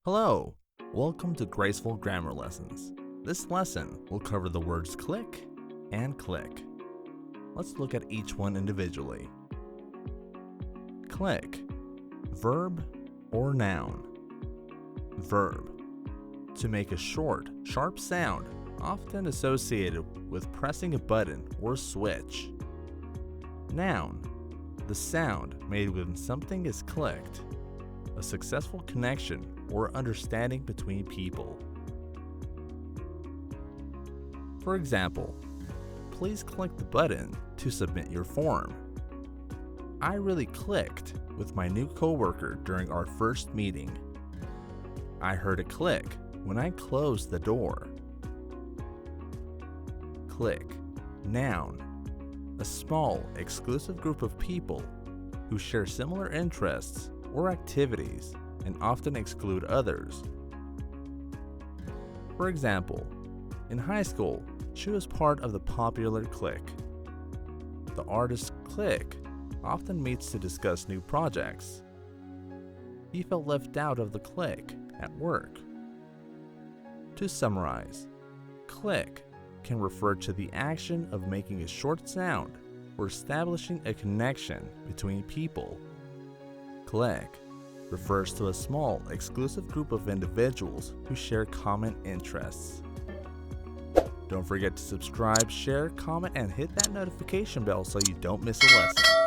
Hello, welcome to Graceful Grammar Lessons. This lesson will cover the words click and click. Let's look at each one individually. Click, verb or noun. Verb, to make a short, sharp sound, often associated with pressing a button or switch. Noun, the sound made when something is clicked, a successful connection or understanding between people. For example, please click the button to submit your form. I really clicked with my new coworker during our first meeting. I heard a click when I closed the door. Click, noun, a small, exclusive group of people who share similar interests or activities and often exclude others. For example, in high school, she was part of the popular clique. The artist clique often meets to discuss new projects. He felt left out of the clique at work. To summarize, click can refer to the action of making a short sound or establishing a connection between people. Clique refers to a small, exclusive group of individuals who share common interests. Don't forget to subscribe, share, comment, and hit that notification bell so you don't miss a lesson.